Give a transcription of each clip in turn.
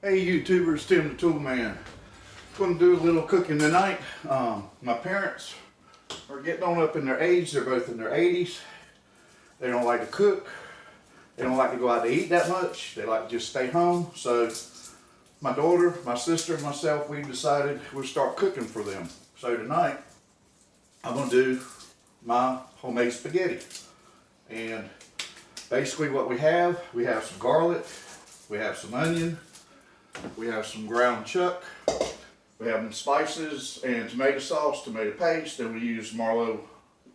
Hey YouTubers, Tim the Tool Man. Going to do a little cooking tonight. My parents are getting on up in their age. They're both in their 80s. They don't like to cook. They don't like to go out to eat that much. They like to just stay home. So my daughter, my sister, and myself, we've decided we'll start cooking for them. So tonight, I'm going to do my homemade spaghetti. And basically what we have some garlic, we have some onion, we have some ground chuck, we have some spices and tomato sauce, tomato paste, and we use Marlowe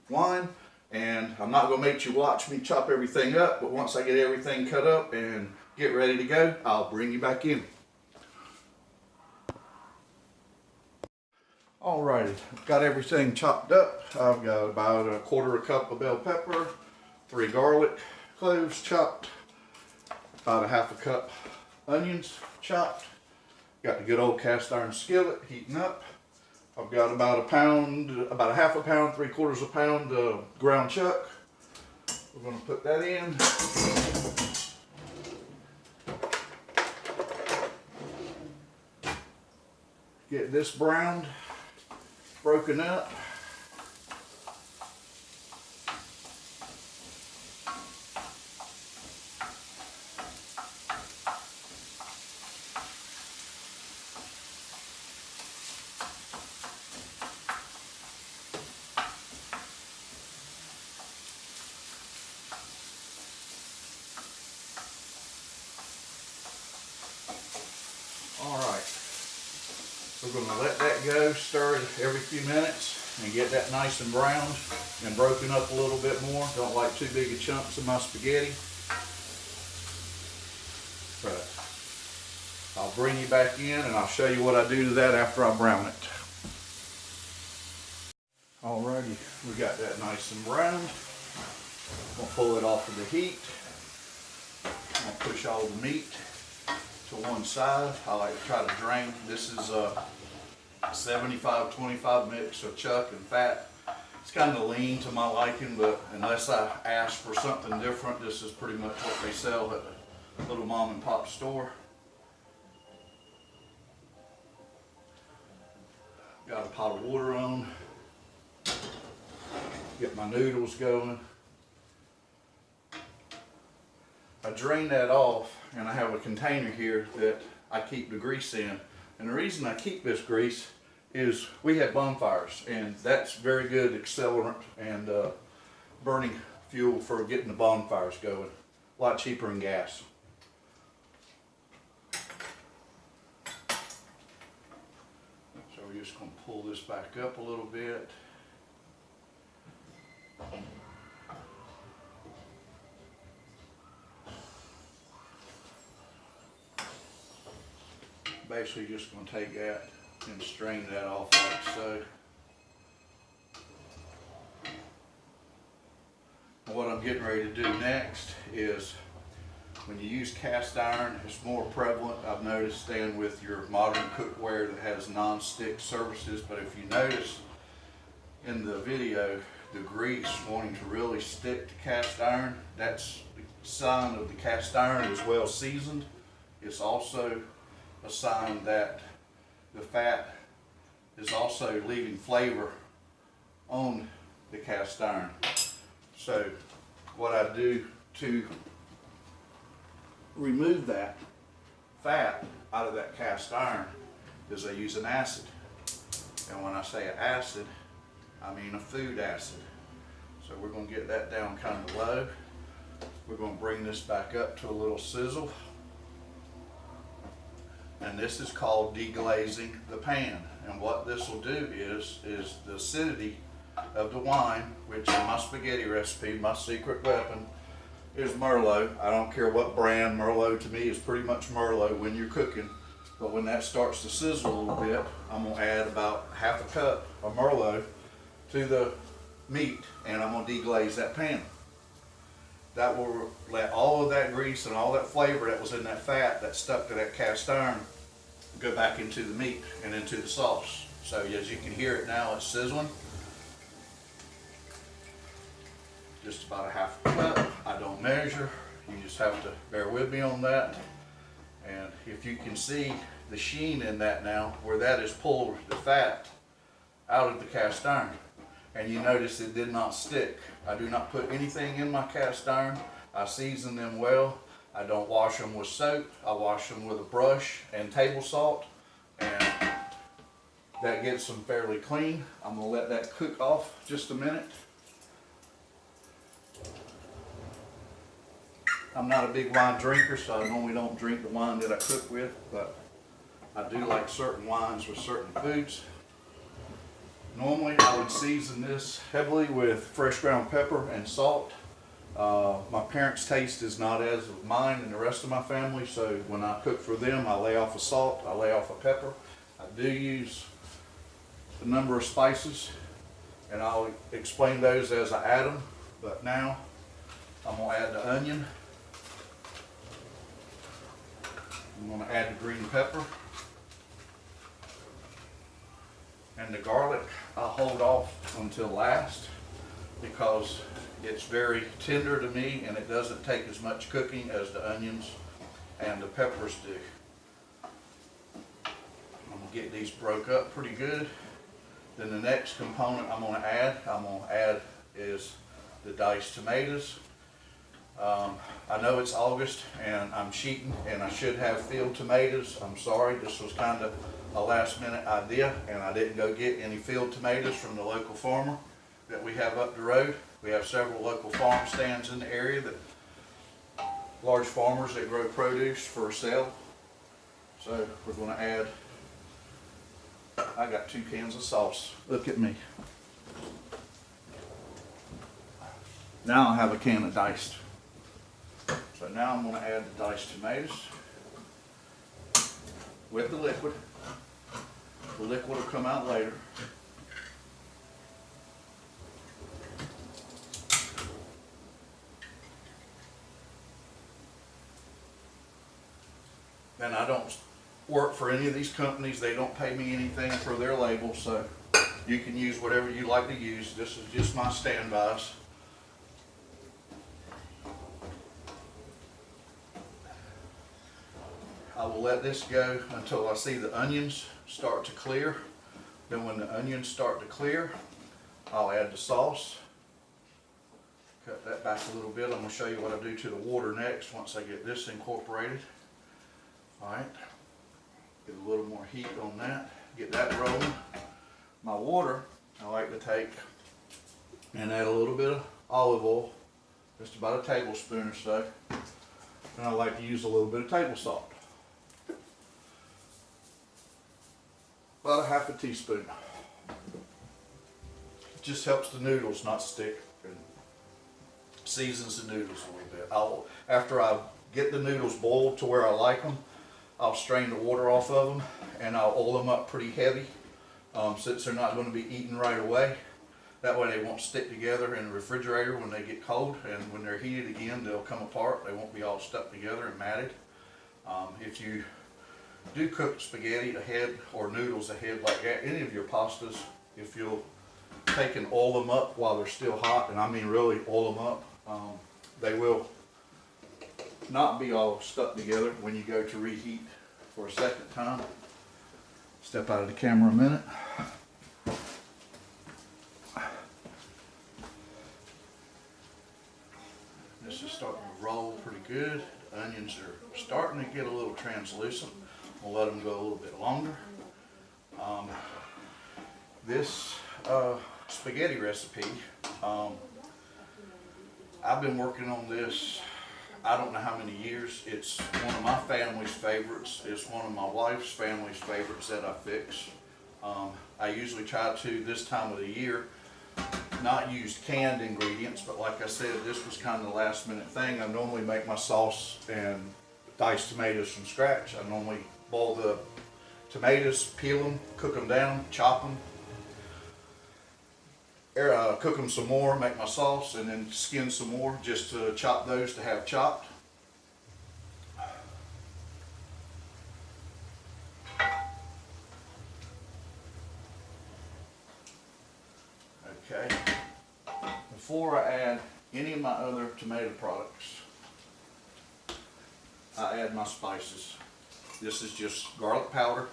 wine. And I'm not going to make you watch me chop everything up, but once I get everything cut up and get ready to go, I'll bring you back in. Alrighty, I've got everything chopped up. I've got about a quarter cup of bell pepper, 3 garlic cloves chopped, about a half a cup onions chopped. Got the good old cast iron skillet heating up. I've got about a pound, about a half a pound, 3/4 pound of ground chuck. We're going to put that in. Get this browned, broken up. Alright, we're going to let that go, stir it every few minutes and get that nice and browned and broken up a little bit more. Don't like too big of chunks of my spaghetti. But I'll bring you back in and I'll show you what I do to that after I brown it. Alrighty, we got that nice and browned. We'll pull it off of the heat. I'll push all the meat to one side. I like to try to drain. This is a 75-25 mix of chuck and fat. It's kind of lean to my liking, but unless I ask for something different, this is pretty much what they sell at a little mom and pop store. Got a pot of water on. Get my noodles going. I drain that off, and I have a container here that I keep the grease in. And the reason I keep this grease is we have bonfires, and that's very good accelerant and burning fuel for getting the bonfires going. A lot cheaper than gas. So we're just going to pull this back up a little bit. Basically just going to take that and strain that off like so. And what I'm getting ready to do next is, when you use cast iron, it's more prevalent, I've noticed, than with your modern cookware that has non-stick surfaces. But if you notice in the video, the grease wanting to really stick to cast iron, that's the sign of the cast iron is well seasoned. It's also a sign that the fat is also leaving flavor on the cast iron. So what I do to remove that fat out of that cast iron is I use an acid. And when I say an acid, I mean a food acid. So we're going to get that down kind of low. We're going to bring this back up to a little sizzle. And this is called deglazing the pan. And what this will do is the acidity of the wine, which in my spaghetti recipe, my secret weapon is Merlot. I don't care what brand. Merlot to me is pretty much Merlot when you're cooking. But when that starts to sizzle a little bit, I'm going to add about half a cup of Merlot to the meat, and I'm going to deglaze that pan. That will let all of that grease and all that flavor that was in that fat that stuck to that cast iron go back into the meat and into the sauce. So as you can hear it now, it's sizzling. Just about a half a cup. I don't measure. You just have to bear with me on that. And if you can see the sheen in that now, where that has pulled the fat out of the cast iron. And you notice it did not stick. I do not put anything in my cast iron. I season them well. I don't wash them with soap. I wash them with a brush and table salt, and that gets them fairly clean. I'm gonna let that cook off just a minute. I'm not a big wine drinker, so I normally don't drink the wine that I cook with, but I do like certain wines with certain foods. Normally I would season this heavily with fresh ground pepper and salt. My parents' taste is not as of mine and the rest of my family, so when I cook for them, I lay off of salt, I lay off of pepper. I do use a number of spices, and I'll explain those as I add them. But now I'm going to add the onion. I'm going to add the green pepper. And the garlic I'll hold off until last, because it's very tender to me and it doesn't take as much cooking as the onions and the peppers do. I'm going to get these broke up pretty good. Then the next component I'm going to add is the diced tomatoes. I know it's August and I'm cheating and I should have field tomatoes. I'm sorry, this was kind of a last minute idea and I didn't go get any field tomatoes from the local farmer that we have up the road. We have several local farm stands in the area, that large farmers that grow produce for sale. So we're going to add, I got 2 cans of sauce. Look at me. Now I have a can of diced. So now I'm going to add the diced tomatoes with the liquid. The liquid will come out later. And I don't work for any of these companies. They don't pay me anything for their labels, so you can use whatever you like to use. This is just my standbys. I will let this go until I see the onions start to clear. Then when the onions start to clear, I'll add the sauce. Cut that back a little bit. I'm going to show you what I do to the water next once I get this incorporated. Alright, get a little more heat on that, get that rolling. My water, I like to take and add a little bit of olive oil, just about a tablespoon or so. And I like to use a little bit of table salt. About a half a teaspoon. It just helps the noodles not stick and seasons the noodles a little bit. After I get the noodles boiled to where I like them, I'll strain the water off of them and I'll oil them up pretty heavy, since they're not going to be eaten right away. That way they won't stick together in the refrigerator when they get cold, and when they're heated again they'll come apart. They won't be all stuck together and matted. If you do cook spaghetti ahead or noodles ahead like that, any of your pastas, if you'll take and oil them up while they're still hot, and I mean really oil them up, they will not be all stuck together when you go to reheat for a second time. Step out of the camera a minute. This is starting to roll pretty good. The onions are starting to get a little translucent. We'll let them go a little bit longer. This spaghetti recipe, I've been working on this I don't know how many years. It's one of my family's favorites. It's one of my wife's family's favorites that I fix. I usually try to, this time of the year, not use canned ingredients, but like I said, this was kind of the last minute thing. I normally make my sauce and diced tomatoes from scratch. I normally boil the tomatoes, peel them, cook them down, chop them, cook them some more, make my sauce, and then skin some more just to chop those to have chopped. Okay, before I add any of my other tomato products, I add my spices. This is just garlic powder.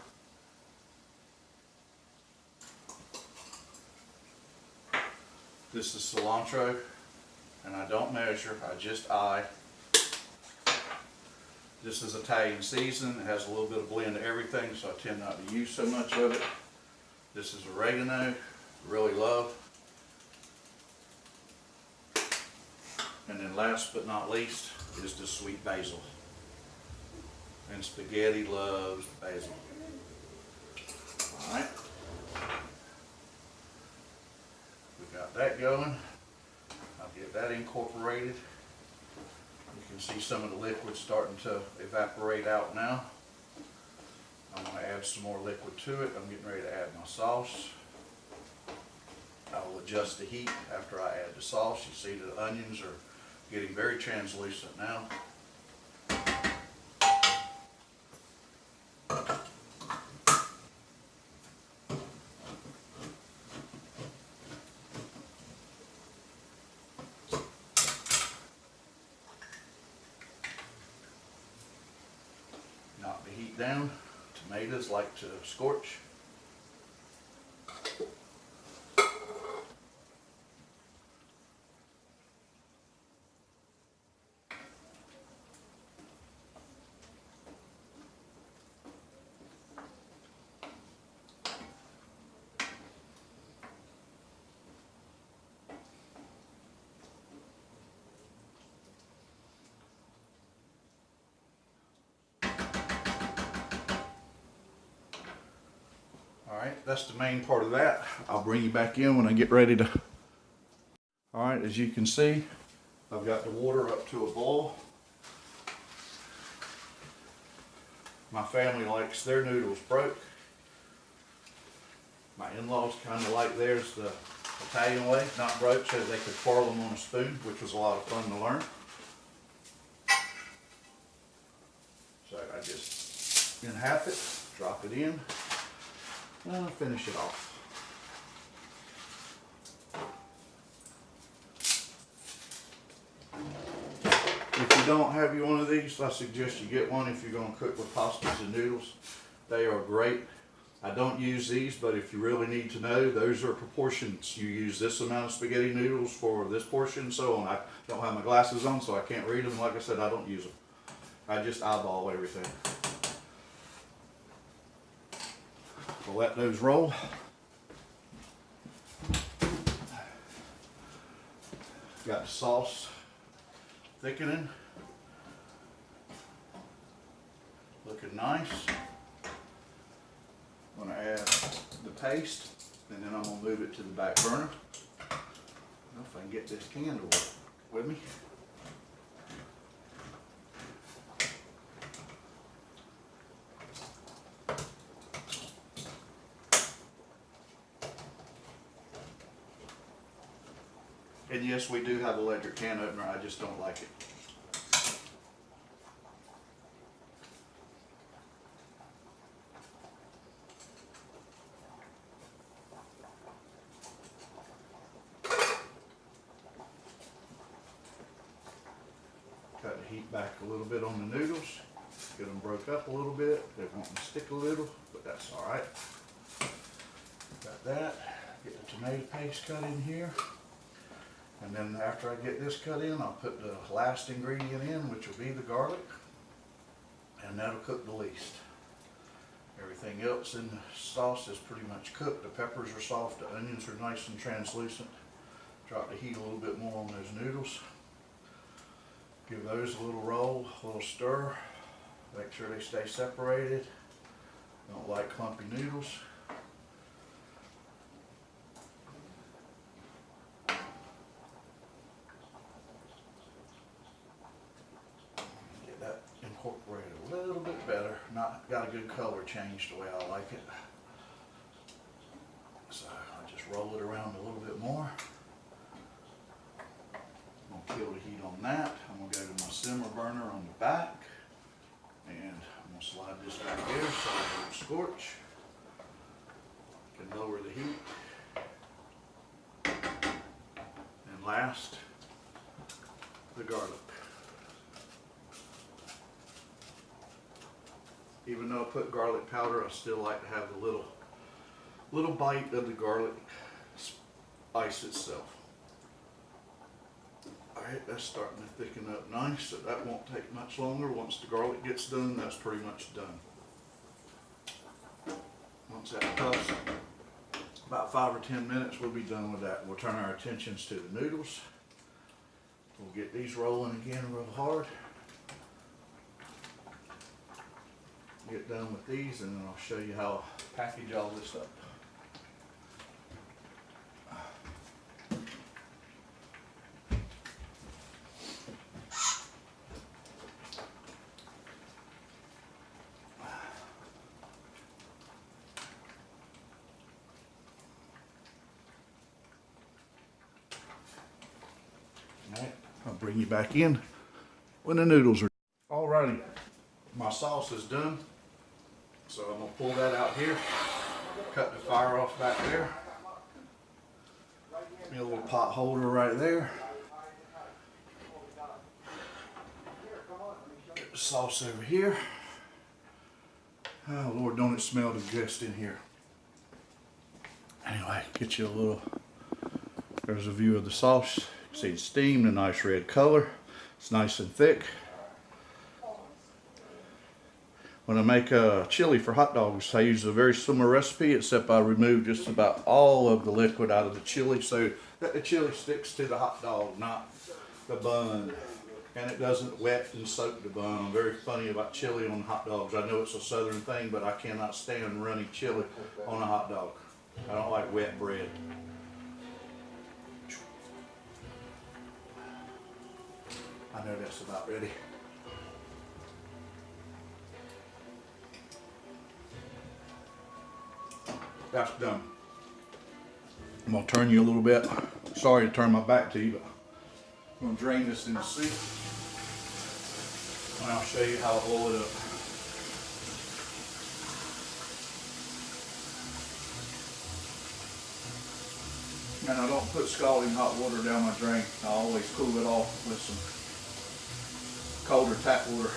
This is cilantro, and I don't measure, I just eye. This is Italian season. It has a little bit of blend of everything, so I tend not to use so much of it. This is oregano, really love. And then last but not least is the sweet basil. And spaghetti loves basil. Alright. We got that going. I'll get that incorporated. You can see some of the liquid starting to evaporate out now. I'm going to add some more liquid to it. I'm getting ready to add my sauce. I will adjust the heat after I add the sauce. You see the onions are getting very translucent now. Knock the heat down. Tomatoes like to scorch. Alright, that's the main part of that. I'll bring you back in when I get ready to. Alright, as you can see, I've got the water up to a boil. My family likes their noodles broke. My in-laws kind of like theirs the Italian way, not broke, so they could twirl them on a spoon, which was a lot of fun to learn. So I just in half it, drop it in. And finish it off. If you don't have you one of these, I suggest you get one if you're going to cook with pastas and noodles. They are great. I don't use these, but if you really need to know, those are proportions. You use this amount of spaghetti noodles for this portion and so on. I don't have my glasses on, so I can't read them. Like I said, I don't use them. I just eyeball everything. We'll let those roll. Got the sauce thickening. Looking nice. I'm going to add the paste and then I'm going to move it to the back burner. I don't know if I can get this can to work with me. And yes, we do have an electric can opener, I just don't like it. Cut the heat back a little bit on the noodles. Get them broke up a little bit. They want to stick a little, but that's alright. Got that. Get the tomato paste cut in here. And then after I get this cut in, I'll put the last ingredient in, which will be the garlic. And that'll cook the least. Everything else in the sauce is pretty much cooked. The peppers are soft, the onions are nice and translucent. Drop the heat a little bit more on those noodles. Give those a little roll, a little stir. Make sure they stay separated. Don't like clumpy noodles. Incorporate it a little bit better. Not got a good color change the way I like it. So I just roll it around a little bit more. I'm gonna kill the heat on that. I'm gonna go to my simmer burner on the back, and I'm gonna slide this back there so it won't scorch. Can lower the heat. And last, the garlic. Even though I put garlic powder, I still like to have the little bite of the garlic spice itself. Alright, that's starting to thicken up nice, so that won't take much longer. Once the garlic gets done, that's pretty much done. Once that cooks, about 5 or 10 minutes, we'll be done with that. We'll turn our attentions to the noodles. We'll get these rolling again real hard. Get done with these, and then I'll show you how I package all this up. Alright, I'll bring you back in when the noodles are. Alrighty, my sauce is done. So I'm going to pull that out here, cut the fire off back there. Give me a little pot holder right there. Get the sauce over here. Oh Lord, don't it smell the best in here. Anyway, get you a little, there's a view of the sauce. You can see it's steamed, a nice red color. It's nice and thick. When I make chili for hot dogs, I use a very similar recipe, except I remove just about all of the liquid out of the chili so that the chili sticks to the hot dog, not the bun. And it doesn't wet and soak the bun. I'm very funny about chili on hot dogs. I know it's a southern thing, but I cannot stand runny chili on a hot dog. I don't like wet bread. I know that's about ready. That's done. I'm gonna turn you a little bit. Sorry to turn my back to you, but I'm gonna drain this in the sink, and I'll show you how to oil it up. And I don't put scalding hot water down my drain. I always cool it off with some colder tap water,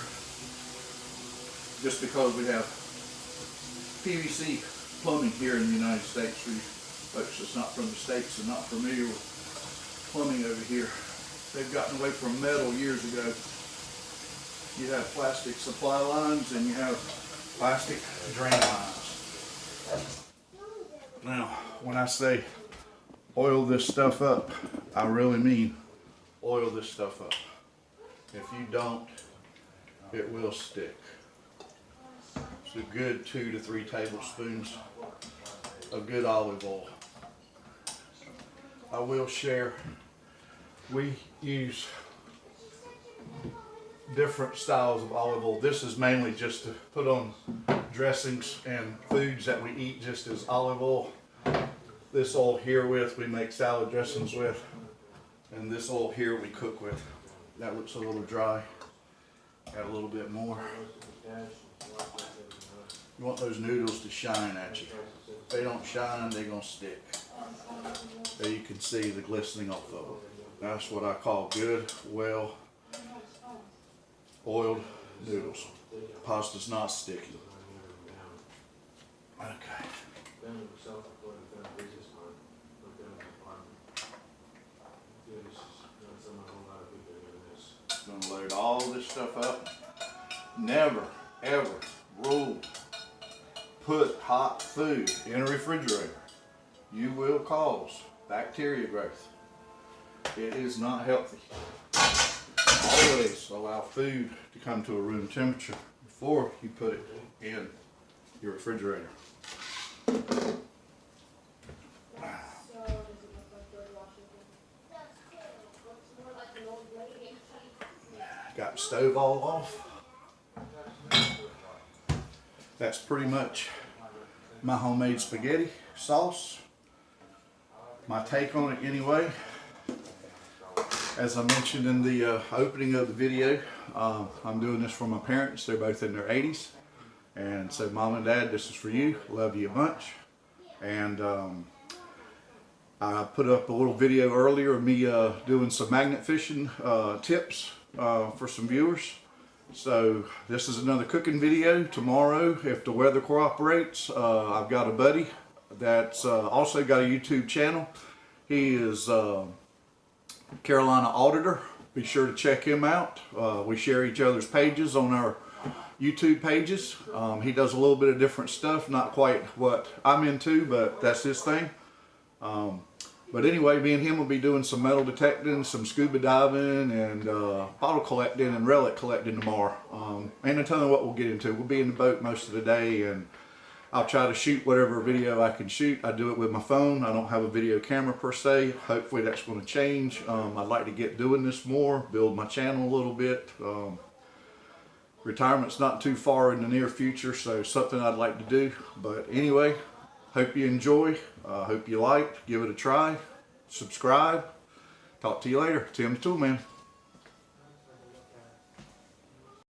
just because we have PVC plumbing here in the United States. For you folks that's not from the States and not familiar with plumbing over here, they've gotten away from metal years ago. You have plastic supply lines and you have plastic drain lines. Now, when I say oil this stuff up, I really mean oil this stuff up. If you don't, it will stick. It's a good 2 to 3 tablespoons of good olive oil. I will share, we use different styles of olive oil. This is mainly just to put on dressings and foods that we eat just as olive oil. This oil here we make salad dressings with, and this oil here we cook with. That looks a little dry. Add a little bit more. You want those noodles to shine at you. If they don't shine, they're gonna stick. There you can see the glistening off of them. That's what I call good, well oiled noodles. Pasta's not sticky. Okay. Gonna load all this stuff up. Never, ever rule. Put hot food in a refrigerator. You will cause bacteria growth. It is not healthy. Always allow food to come to a room temperature before you put it in your refrigerator. Got the stove all off. That's pretty much my homemade spaghetti sauce. My take on it anyway. As I mentioned in the opening of the video, I'm doing this for my parents. They're both in their 80s. And so Mom and Dad, this is for you. Love you a bunch. And I put up a little video earlier of me doing some magnet fishing tips for some viewers. So this is another cooking video. Tomorrow, if the weather cooperates, I've got a buddy that's also got a YouTube channel. He is Carolina Auditor. Be sure to check him out. We share each other's pages on our YouTube pages. He does a little bit of different stuff, not quite what I'm into, but that's his thing. But anyway, me and him will be doing some metal detecting, some scuba diving, and bottle collecting and relic collecting tomorrow. And a ton of what we'll get into. We'll be in the boat most of the day, and I'll try to shoot whatever video I can shoot. I do it with my phone. I don't have a video camera per se. Hopefully that's going to change. I'd like to get doing this more, build my channel a little bit. Retirement's not too far in the near future, so something I'd like to do. But anyway, hope you enjoy. Hope you liked. Give it a try. Subscribe. Talk to you later. Tim the Toolman.